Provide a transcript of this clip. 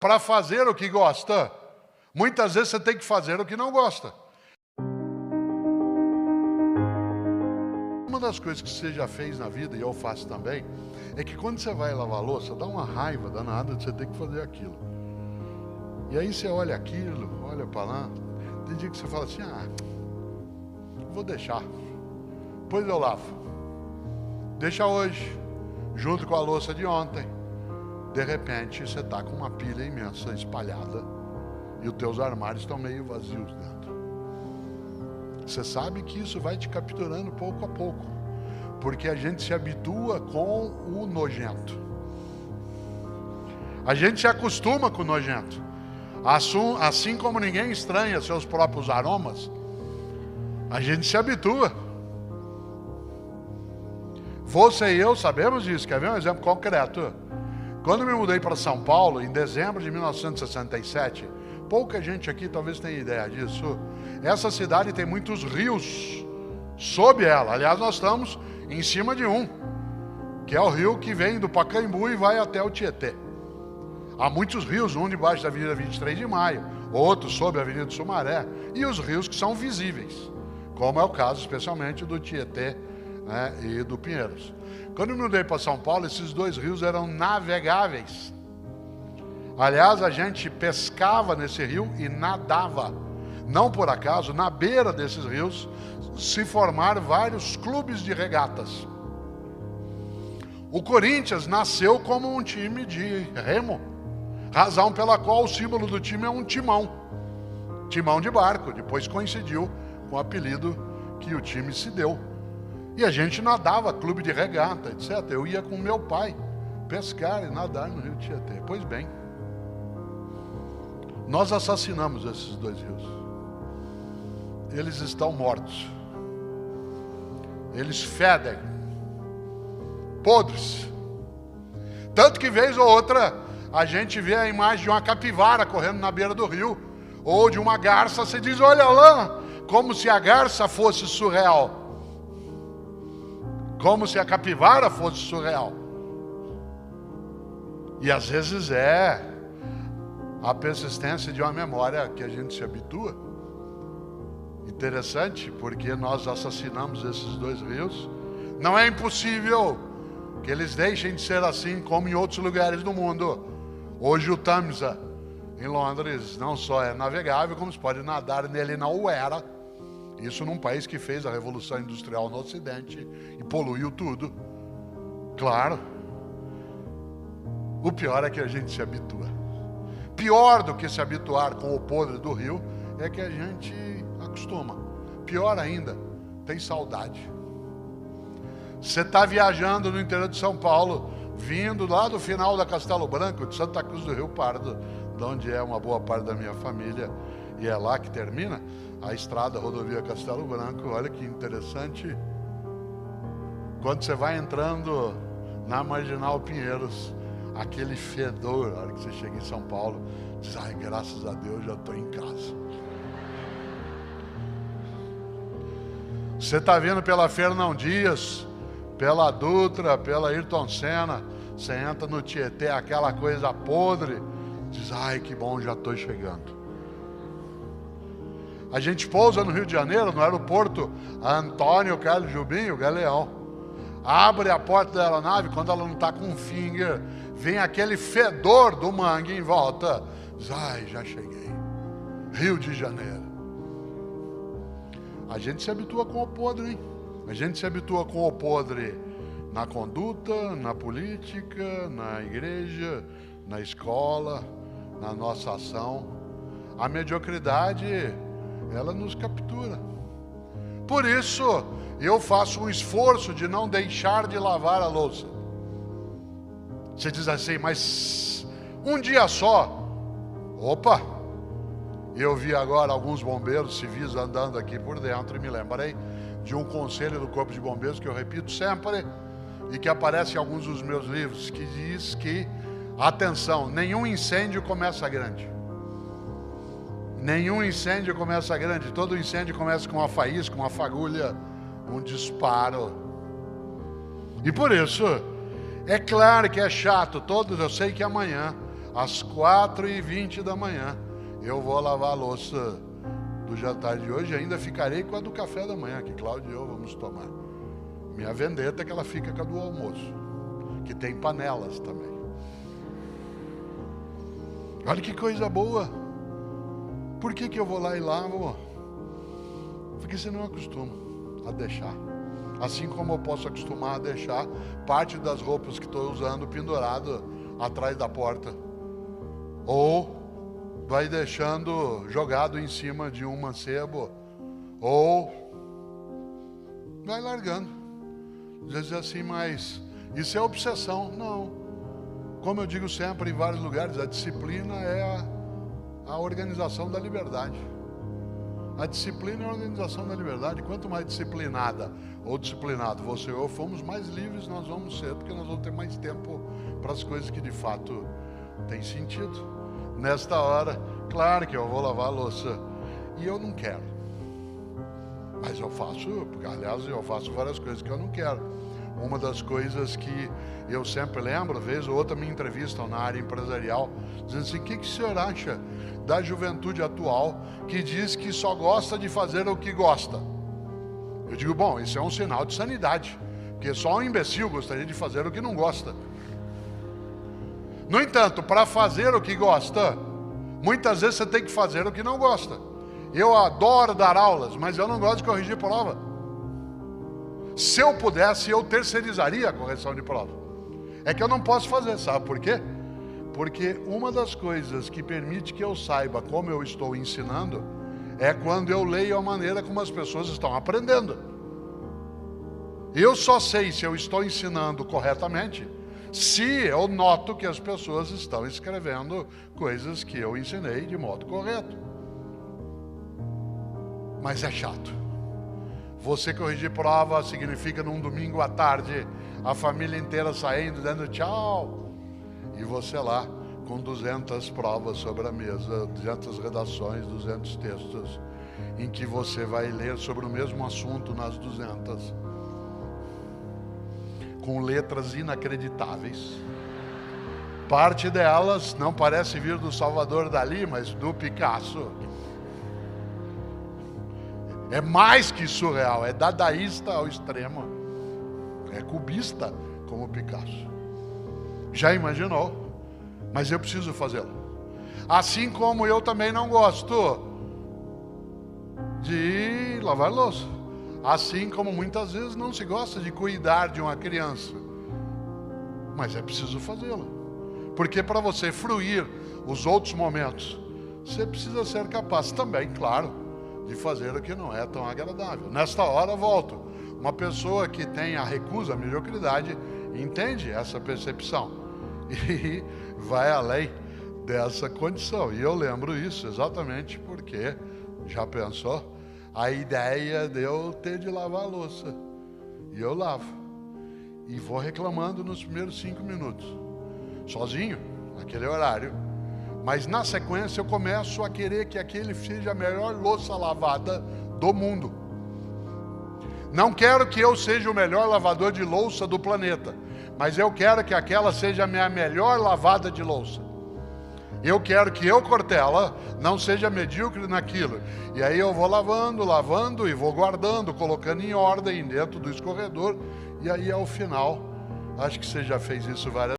para fazer o que gosta, muitas vezes você tem que fazer o que não gosta. Uma das coisas que você já fez na vida, e eu faço também, é que quando você vai lavar a louça, dá uma raiva danada de você ter que fazer aquilo. E aí você olha aquilo, olha para lá, tem dia que você fala assim, vou deixar, depois eu lavo. Deixa hoje, junto com a louça de ontem. De repente, você está com uma pilha imensa espalhada e os teus armários estão meio vazios dentro. Você sabe que isso vai te capturando pouco a pouco, porque a gente se habitua com o nojento. A gente se acostuma com o nojento. Assim como ninguém estranha seus próprios aromas, a gente se habitua. Você e eu sabemos disso. Quer ver um exemplo concreto? Quando me mudei para São Paulo, em dezembro de 1967, pouca gente aqui talvez tenha ideia disso. Essa cidade tem muitos rios sob ela. Aliás, nós estamos em cima de um, que é o rio que vem do Pacaembu e vai até o Tietê. Há muitos rios, um debaixo da Avenida 23 de Maio, outro sob a Avenida do Sumaré, e os rios que são visíveis, como é o caso especialmente do Tietê, né, e do Pinheiros. Quando eu me mudei para São Paulo, esses dois rios eram navegáveis. Aliás, a gente pescava nesse rio e nadava. Não por acaso, na beira desses rios, se formaram vários clubes de regatas. O Corinthians nasceu como um time de remo, razão pela qual o símbolo do time é um timão. Timão de barco, depois coincidiu com o apelido que o time se deu. E a gente nadava, clube de regata, etc. Eu ia com meu pai pescar e nadar no rio Tietê. Pois bem, nós assassinamos esses dois rios. Eles estão mortos. Eles fedem, podres. Tanto que vez ou outra a gente vê a imagem de uma capivara correndo na beira do rio, ou de uma garça, você diz, olha lá, como se a garça fosse surreal. Como se a capivara fosse surreal. E às vezes é a persistência de uma memória que a gente se habitua. Interessante, porque nós assassinamos esses dois rios. Não é impossível que eles deixem de ser assim como em outros lugares do mundo. Hoje o Tamisa, em Londres, não só é navegável, como se pode nadar nele na Uera. Isso num país que fez a Revolução Industrial no Ocidente e poluiu tudo. Claro. O pior é que a gente se habitua. Pior do que se habituar com o podre do rio é que a gente acostuma. Pior ainda, tem saudade. Você está viajando no interior de São Paulo, vindo lá do final da Castelo Branco, de Santa Cruz do Rio Pardo, de onde é uma boa parte da minha família, e é lá que termina a estrada, a rodovia Castelo Branco. Olha que interessante. Quando você vai entrando na Marginal Pinheiros, aquele fedor, a hora que você chega em São Paulo, diz, ai, graças a Deus, já estou em casa. Você está vindo pela Fernão Dias, pela Dutra, pela Ayrton Senna, você entra no Tietê, aquela coisa podre, diz, ai, que bom, já estou chegando. A gente pousa no Rio de Janeiro, no aeroporto Antônio Carlos Jobim, o Galeão. Abre a porta da aeronave, quando ela não está com um finger, vem aquele fedor do mangue em volta. Diz, ai, já cheguei. Rio de Janeiro. A gente se habitua com o podre, hein? A gente se habitua com o podre na conduta, na política, na igreja, na escola, na nossa ação. A mediocridade, ela nos captura. Por isso, eu faço um esforço de não deixar de lavar a louça. Você diz assim, mas um dia só. Opa! Eu vi agora alguns bombeiros civis andando aqui por dentro e me lembrei de um conselho do Corpo de Bombeiros que eu repito sempre e que aparece em alguns dos meus livros, que diz que, atenção, nenhum incêndio começa grande. Nenhum incêndio começa grande, todo incêndio começa com uma faísca, uma fagulha, um disparo. E por isso, é claro que é chato, eu sei que amanhã às 4h20 da manhã, eu vou lavar a louça do jantar de hoje e ainda ficarei com a do café da manhã, que Cláudio e eu vamos tomar. Minha vendetta é que ela fica com a do almoço, que tem panelas também. Olha que coisa boa. Por que eu vou lá e lavo? Porque você não acostuma a deixar. Assim como eu posso acostumar a deixar parte das roupas que estou usando pendurado atrás da porta. Ou vai deixando jogado em cima de um mancebo. Ou vai largando. Às vezes é assim, mas isso é obsessão. Não. Como eu digo sempre em vários lugares, a disciplina é a organização da liberdade. A disciplina é a organização da liberdade. Quanto mais disciplinada ou disciplinado você ou eu fomos, mais livres nós vamos ser, porque nós vamos ter mais tempo para as coisas que de fato têm sentido. Nesta hora, claro que eu vou lavar a louça e eu não quero. Mas eu faço, porque aliás eu faço várias coisas que eu não quero. Uma das coisas que eu sempre lembro, vez ou outra me entrevistam na área empresarial, dizendo assim, o que o senhor acha da juventude atual que diz que só gosta de fazer o que gosta? Eu digo, bom, isso é um sinal de sanidade, porque só um imbecil gostaria de fazer o que não gosta. No entanto, para fazer o que gosta, muitas vezes você tem que fazer o que não gosta. Eu adoro dar aulas, mas eu não gosto de corrigir prova. Se eu pudesse, eu terceirizaria a correção de prova. É que eu não posso fazer, sabe por quê? Porque uma das coisas que permite que eu saiba como eu estou ensinando é quando eu leio a maneira como as pessoas estão aprendendo. Eu só sei se eu estou ensinando corretamente se eu noto que as pessoas estão escrevendo coisas que eu ensinei de modo correto. Mas é chato. Você corrigir prova significa num domingo à tarde a família inteira saindo, dando tchau. E você lá com 200 provas sobre a mesa, 200 redações, 200 textos, em que você vai ler sobre o mesmo assunto nas 200. Com letras inacreditáveis. Parte delas não parece vir do Salvador Dalí, mas do Picasso. É mais que surreal, é dadaísta ao extremo. É cubista como Picasso. Já imaginou? Mas eu preciso fazê-lo. Assim como eu também não gosto de lavar louça. Assim como muitas vezes não se gosta de cuidar de uma criança. Mas é preciso fazê-lo. Porque para você fruir os outros momentos, você precisa ser capaz também, claro, de fazer o que não é tão agradável. Nesta hora, volto. Uma pessoa que tem a recusa, a mediocridade, entende essa percepção e vai além dessa condição. E eu lembro isso exatamente porque, já pensou, a ideia de eu ter de lavar a louça. E eu lavo. E vou reclamando nos primeiros 5 minutos. Sozinho, naquele horário. Mas na sequência eu começo a querer que aquele seja a melhor louça lavada do mundo. Não quero que eu seja o melhor lavador de louça do planeta, mas eu quero que aquela seja a minha melhor lavada de louça. Eu quero que eu, Cortella, não seja medíocre naquilo. E aí eu vou lavando e vou guardando, colocando em ordem dentro do escorredor. E aí ao final, acho que você já fez isso várias vezes.